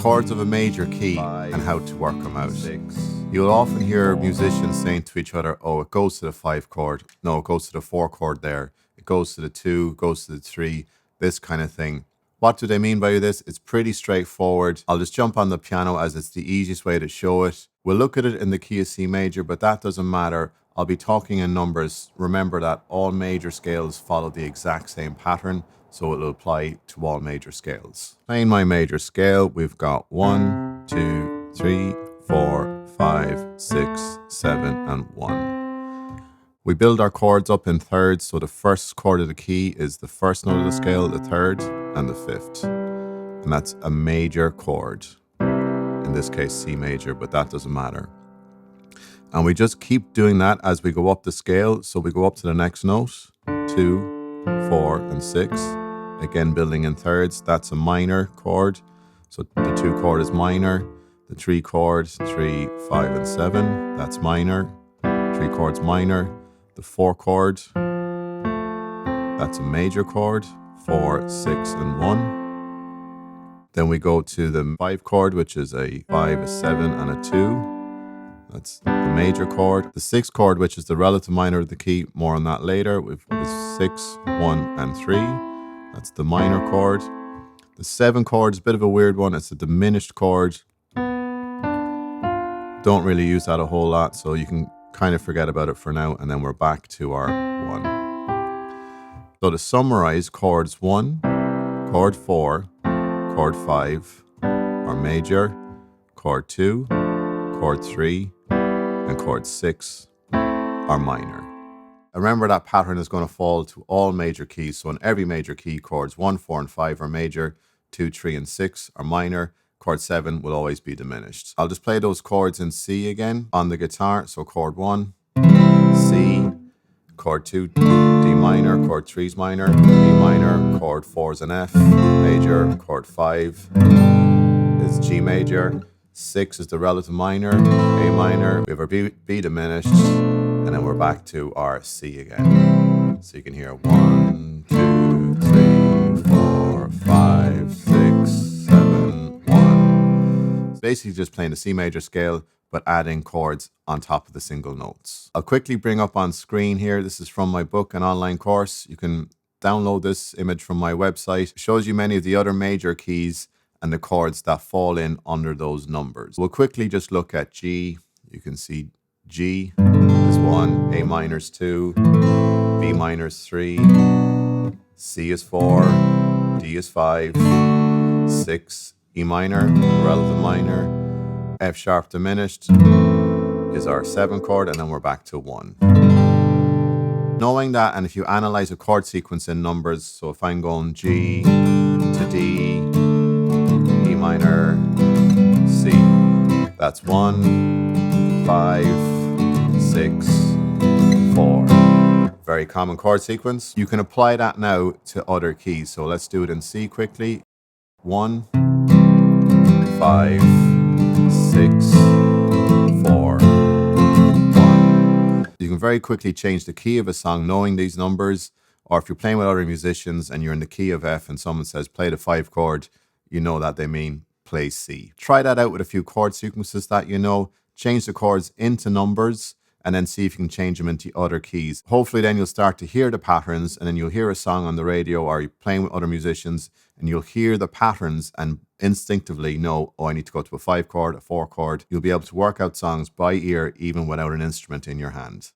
chords of a major key and how to work them out. You'll often hear musicians saying to each other, oh, it goes to the 5 chord. No, it goes to the 4 chord there. It goes to the 2, goes to the 3, this kind of thing. What do they mean by this? It's pretty straightforward. I'll just jump on the piano as it's the easiest way to show it. We'll look at it in the key of C major, but that doesn't matter. I'll be talking in numbers. Remember that all major scales follow the exact same pattern, so it'll apply to all major scales. Playing my major scale, we've got 1, 2, 3, 4, 5, 6, 7, and 1. We build our chords up in thirds, so the first chord of the key is the first note of the scale, the third, and the fifth. And that's a major chord. In this case, C major, but that doesn't matter. And we just keep doing that as we go up the scale. So we go up to the next note, 2, 4, and 6. Again, building in thirds. That's a minor chord. So the 2 chord is minor. The 3 chord, 3, 5, and 7. That's minor. 3 chords minor. The 4 chord, that's a major chord. 4, 6, and 1. Then we go to the 5 chord, which is a 5, a 7, and a 2. That's the major chord. The 6 chord, which is the relative minor of the key, more on that later. We've 6, 1, and 3. That's the minor chord. The 7 chord is a bit of a weird one. It's a diminished chord. Don't really use that a whole lot, so you can kind of forget about it for now, and then we're back to our 1. So to summarize, chords 1, chord 4, chord 5 are major, chord 2, chord 3, and chord 6 are minor. Remember that pattern is going to fall to all major keys. So in every major key, chords 1, 4, and 5 are major, 2, 3, and 6 are minor. Chord 7 will always be diminished. I'll just play those chords in C again on the guitar. So chord 1, C, chord 2, D minor, chord 3 is minor, E minor, chord 4 is an F major, chord 5 is G major, 6 is the relative minor, A minor, we have our B diminished, and then we're back to our C again. So you can hear 1, 2, 3, 4, 5, 6, 7, 1. It's basically just playing the C major scale, but adding chords on top of the single notes. I'll quickly bring up on screen here. This is from my book, an online course. You can download this image from my website. It shows you many of the other major keys and the chords that fall in under those numbers. We'll quickly just look at G. You can see G is 1, A minor is 2, B minor is 3, C is 4, D is 5, 6, E minor, relative minor, F sharp diminished is our 7 chord, and then we're back to 1. Knowing that, and if you analyze a chord sequence in numbers, so if I'm going G to D, E minor, C, that's 1, 5, 6, 4. Very common chord sequence. You can apply that now to other keys. So let's do it in C quickly. 1, 5, 6, 4, 1. You can very quickly change the key of a song knowing these numbers, or if you're playing with other musicians and you're in the key of F and someone says play the 5 chord, you know that they mean play C. Try that out with a few chord sequences that you know. Change the chords into numbers and then see if you can change them into other keys. Hopefully then you'll start to hear the patterns, and then you'll hear a song on the radio or you're playing with other musicians and you'll hear the patterns and instinctively know, oh, I need to go to a 5 chord, a 4 chord. You'll be able to work out songs by ear even without an instrument in your hand.